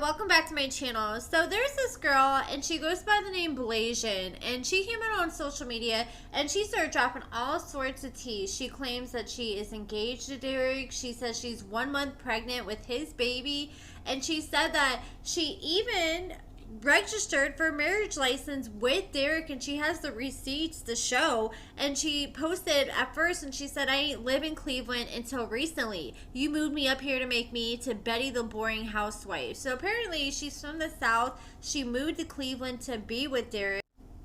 welcome back to my channel. So there's this girl and she goes by the name Blasian, and she came out on social media and she started dropping all sorts of tea. She claims that she is engaged to Derek. She says she's 1 month pregnant with his baby, and she said that she even registered for a marriage license with Derek, and she has the receipts to show. And she posted at first and she said, I ain't live in Cleveland until recently. You moved me up here to make me to Betty the boring housewife. So apparently she's from the South. She moved to Cleveland to be with Derek.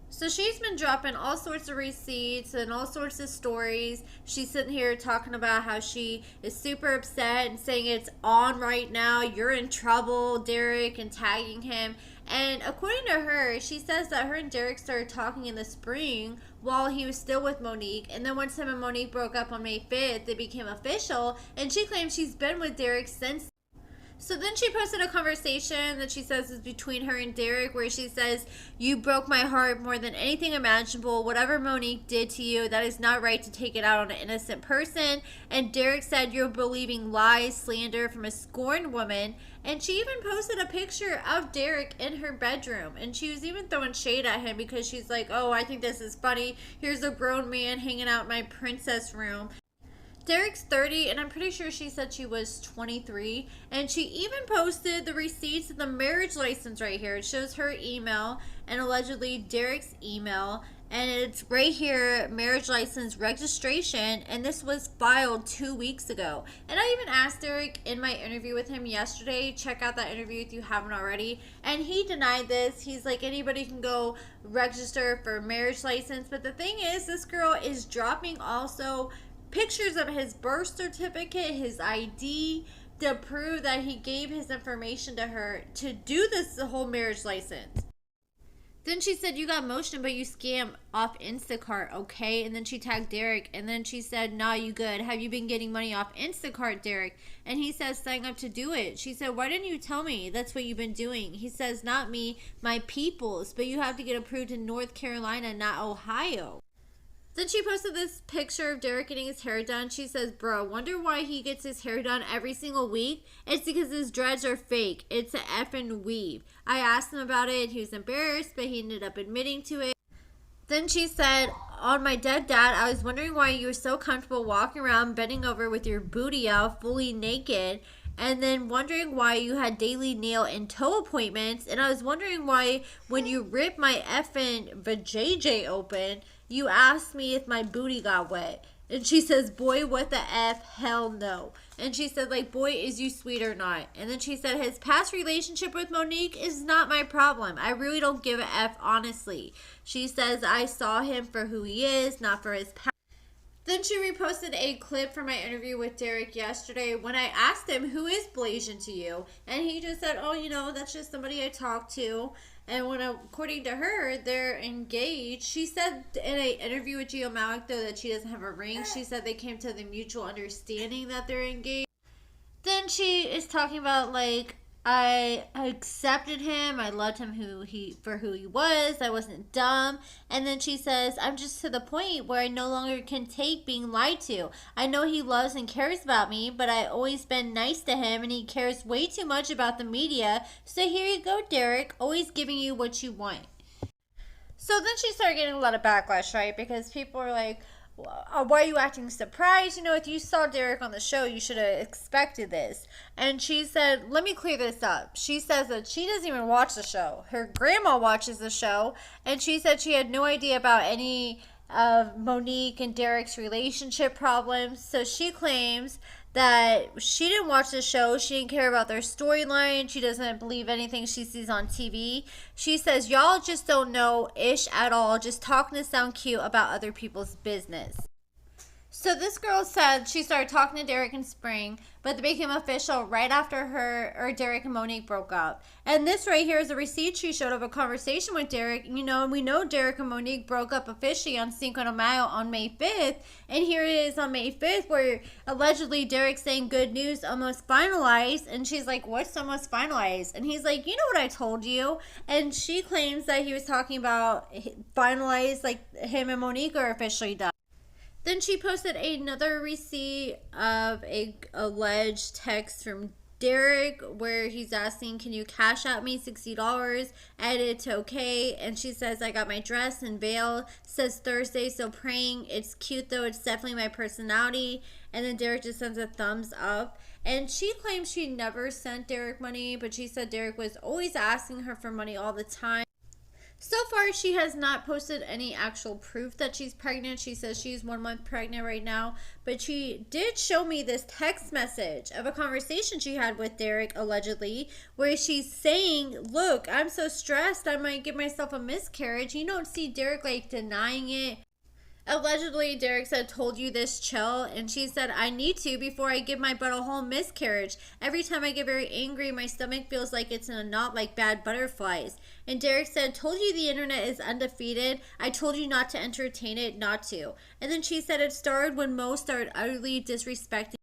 So she's been dropping all sorts of receipts and all sorts of stories. She's sitting here talking about how she is super upset and saying it's on right now. You're in trouble, Derek, and tagging him. And according to her, she says that her and Derek started talking in the spring while he was still with Monique. And then once him and Monique broke up on May 5th, it became official. And she claims she's been with Derek since. So then she posted a conversation that she says is between her and Derek, where she says, you broke my heart more than anything imaginable. Whatever Monique did to you, that is not right to take it out on an innocent person. And Derek said, you're believing lies, slander from a scorned woman. And she even posted a picture of Derek in her bedroom. And she was even throwing shade at him because she's like, oh, I think this is funny. Here's a grown man hanging out in my princess room. Derek's 30, and I'm pretty sure she said she was 23. And she even posted the receipts of the marriage license right here. It shows her email and allegedly Derek's email. And it's right here, marriage license registration. And this was filed 2 weeks ago. And I even asked Derek in my interview with him yesterday. Check out that interview if you haven't already. And he denied this. He's like, anybody can go register for a marriage license. But the thing is, this girl is dropping also pictures of his birth certificate, his ID, to prove that he gave his information to her to do this whole marriage license. Then she said, you got motion, but you scam off Instacart, okay? And then she tagged Derek, and then she said, nah, you good. Have you been getting money off Instacart, Derek? And he says, sign up to do it. She said, why didn't you tell me that's what you've been doing? He says, not me, my peoples, but you have to get approved in North Carolina, not Ohio. Then she posted this picture of Derek getting his hair done. She says, bro, wonder why he gets his hair done every single week? It's because his dreads are fake. It's an effing weave. I asked him about it. He was embarrassed, but he ended up admitting to it. Then she said, on my dead dad, I was wondering why you were so comfortable walking around bending over with your booty out fully naked. And then wondering why you had daily nail and toe appointments. And I was wondering why when you ripped my effing vajayjay open, you asked me if my booty got wet. And she says, boy, what the F? Hell no. And she said, like, boy, is you sweet or not? And then she said, his past relationship with Monique is not my problem. I really don't give a F, honestly. She says, I saw him for who he is, not for his past. Then she reposted a clip from my interview with Derek yesterday when I asked him, who is Blasian to you? And he just said, oh, you know, that's just somebody I talk to. And when, according to her, they're engaged. She said in an interview with Gio Malik, though, that she doesn't have a ring. She said they came to the mutual understanding that they're engaged. Then she is talking about, like, I accepted him. I loved him for who he was. I wasn't dumb. And then she says, I'm just to the point where I no longer can take being lied to. I know he loves and cares about me, but I always been nice to him, and he cares way too much about the media. So here you go, Derek, always giving you what you want. So then she started getting a lot of backlash, right? Because people are like, why are you acting surprised? You know, if you saw Derek on the show, you should have expected this. And she said, let me clear this up. She says that she doesn't even watch the show. Her grandma watches the show, and she said she had no idea about any of Monique and Derek's relationship problems. So she claims that she didn't watch the show. She didn't care about their storyline. She doesn't believe anything she sees on TV. She says, y'all just don't know ish at all, just talking to sound cute about other people's business. So this girl said she started talking to Derek in spring, but it became official right after Derek and Monique broke up. And this right here is a receipt she showed of a conversation with Derek. You know, and we know Derek and Monique broke up officially on Cinco de Mayo on May 5th. And here it is on May 5th where allegedly Derek's saying good news, almost finalized. And she's like, what's almost finalized? And he's like, you know what I told you? And she claims that he was talking about finalized, like him and Monique are officially done. Then she posted another receipt of a alleged text from Derek, where he's asking, can you cash out me $60? Edit to okay. And she says, I got my dress and veil. Says Thursday, so praying. It's cute though. It's definitely my personality. And then Derek just sends a thumbs up. And she claims she never sent Derek money, but she said Derek was always asking her for money all the time. So far, she has not posted any actual proof that she's pregnant. She says she's 1 month pregnant right now. But she did show me this text message of a conversation she had with Derek, allegedly, where she's saying, look, I'm so stressed, I might give myself a miscarriage. You don't see Derek, like, denying it. Allegedly, Derek said, told you this, chill. And she said, I need to before I give my butt a whole miscarriage. Every time I get very angry, my stomach feels like it's in a knot like bad butterflies. And Derek said, told you the internet is undefeated. I told you not to entertain it, not to. And then she said it started when Mo started utterly disrespecting.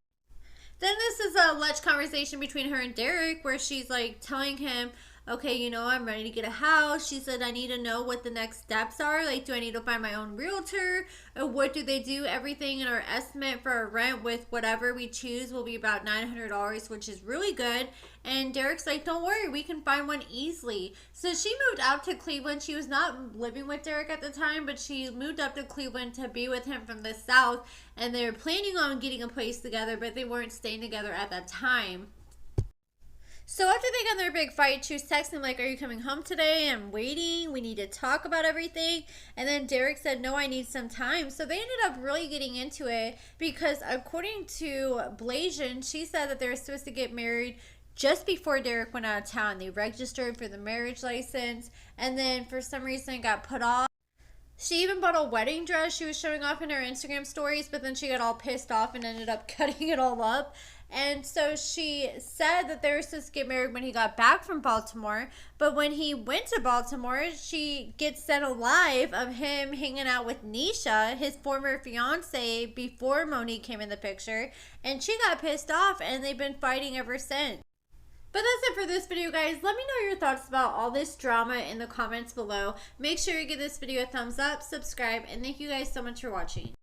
Then this is a alleged conversation between her and Derek where she's like telling him, okay, you know, I'm ready to get a house. She said, I need to know what the next steps are. Like, do I need to find my own realtor? Or what do they do? Everything in our estimate for our rent with whatever we choose will be about $900, which is really good. And Derek's like, don't worry, we can find one easily. So she moved out to Cleveland. She was not living with Derek at the time, but she moved up to Cleveland to be with him from the South. And they were planning on getting a place together, but they weren't staying together at that time. So after they got in their big fight, she was texting like, are you coming home today? I'm waiting. We need to talk about everything. And then Derek said, no, I need some time. So they ended up really getting into it because according to Blasian, she said that they were supposed to get married just before Derek went out of town. They registered for the marriage license and then for some reason it got put off. She even bought a wedding dress she was showing off in her Instagram stories, but then she got all pissed off and ended up cutting it all up. And so she said that they were supposed to get married when he got back from Baltimore. But when he went to Baltimore, she gets sent a live of him hanging out with Nisha, his former fiance, before Monique came in the picture. And she got pissed off and they've been fighting ever since. But that's it for this video, guys. Let me know your thoughts about all this drama in the comments below. Make sure you give this video a thumbs up, subscribe, and thank you guys so much for watching.